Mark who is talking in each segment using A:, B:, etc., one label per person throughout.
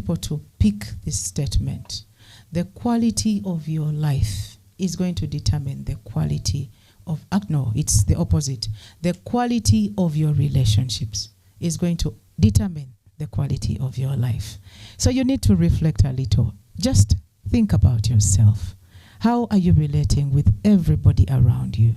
A: people to pick this statement. The quality of your life is going to determine the quality of, no, it's the opposite. The quality of your relationships is going to determine the quality of your life. So you need to reflect a little. Just think about yourself. How are you relating with everybody around you?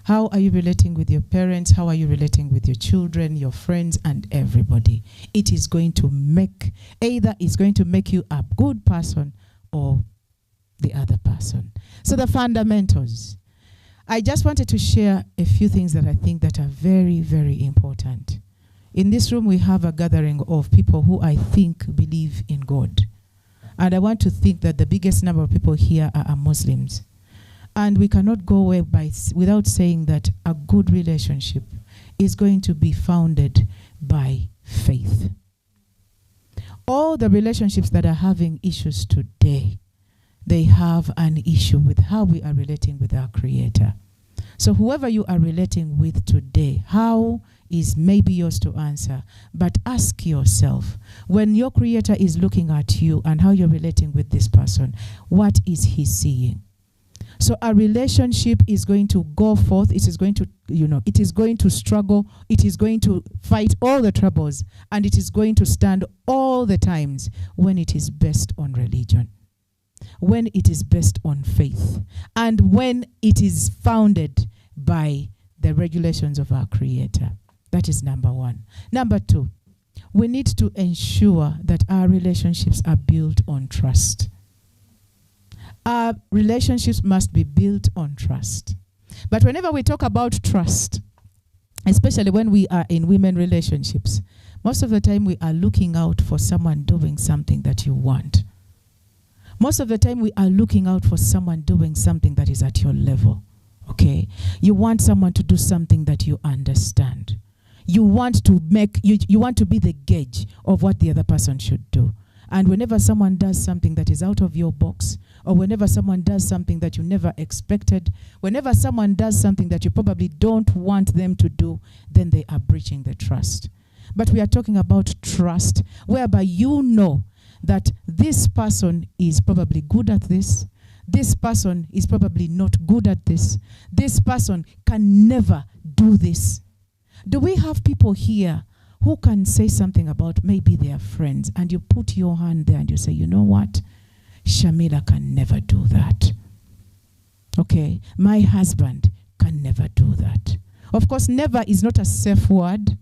A: How are you relating with your parents? How are you relating with your children, your friends, and everybody? It is going to make, either it's going to make you a good person or the other person. So the fundamentals. I just wanted to share a few things that I think that are very, very important. In this room, we have a gathering of people who I think believe in God. And I want to think that the biggest number of people here are Muslims. And we cannot go away without saying that a good relationship is going to be founded by faith. All the relationships that are having issues today, they have an issue with how we are relating with our Creator. So whoever you are relating with today, how is maybe yours to answer, but ask yourself, when your Creator is looking at you and how you're relating with this person, what is He seeing? So a relationship is going to go forth. It is going to, it is going to struggle. It is going to fight all the troubles. And it is going to stand all the times when it is based on religion, when it is based on faith, and when it is founded by the regulations of our Creator. That is number one. Number two, we need to ensure that our relationships are built on trust. Our relationships must be built on trust. But whenever we talk about trust, especially when we are in women relationships, most of the time we are looking out for someone doing something that you want. Most of the time we are looking out for someone doing something that is at your level. Okay? You want someone to do something that you understand. You want to make, you want to be the gauge of what the other person should do. And whenever someone does something that is out of your box, or whenever someone does something that you never expected, whenever someone does something that you probably don't want them to do, then they are breaching the trust. But we are talking about trust, whereby you know that this person is probably good at this, this person is probably not good at this, this person can never do this. Do we have people here who can say something about maybe their friends, and you put your hand there and you say, you know what? Shamila can never do that. Okay, my husband can never do that. Of course, never is not a safe word,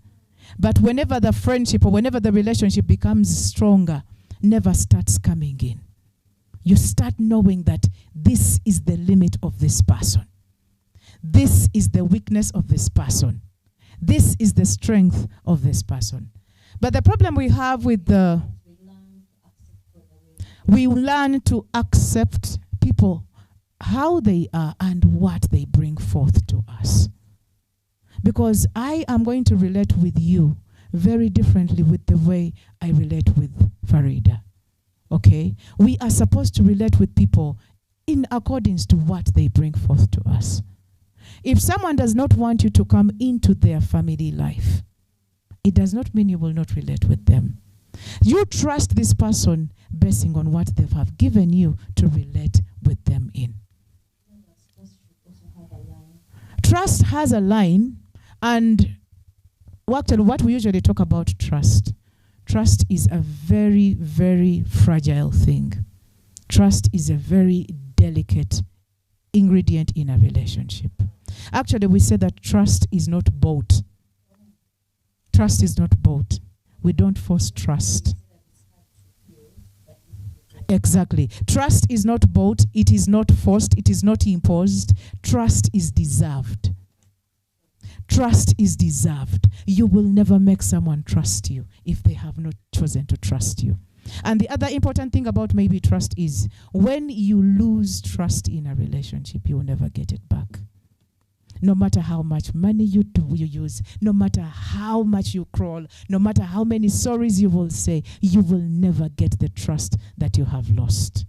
A: but whenever the friendship or whenever the relationship becomes stronger, never starts coming in. You start knowing that this is the limit of this person. This is the weakness of this person. This is the strength of this person. But the problem we have with we learn to accept people, how they are and what they bring forth to us. Because I am going to relate with you very differently with the way I relate with Farida. Okay? We are supposed to relate with people in accordance to what they bring forth to us. If someone does not want you to come into their family life, it does not mean you will not relate with them. You trust this person basing on what they have given you to relate with them in. Trust has a line, and what we usually talk about trust. Trust is a very, very fragile thing. Trust is a very delicate ingredient in a relationship. Actually, we say that trust is not bought. Trust is not bought. We don't force trust. Exactly. Trust is not bought. It is not forced. It is not imposed. Trust is deserved. Trust is deserved. You will never make someone trust you if they have not chosen to trust you. And the other important thing about maybe trust is when you lose trust in a relationship, you will never get it back. No matter how much money you use, no matter how much you crawl, no matter how many sorries you will say, you will never get the trust that you have lost.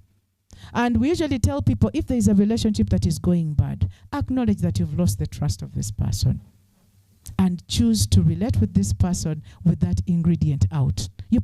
A: And we usually tell people, if there is a relationship that is going bad, acknowledge that you've lost the trust of this person and choose to relate with this person with that ingredient out. You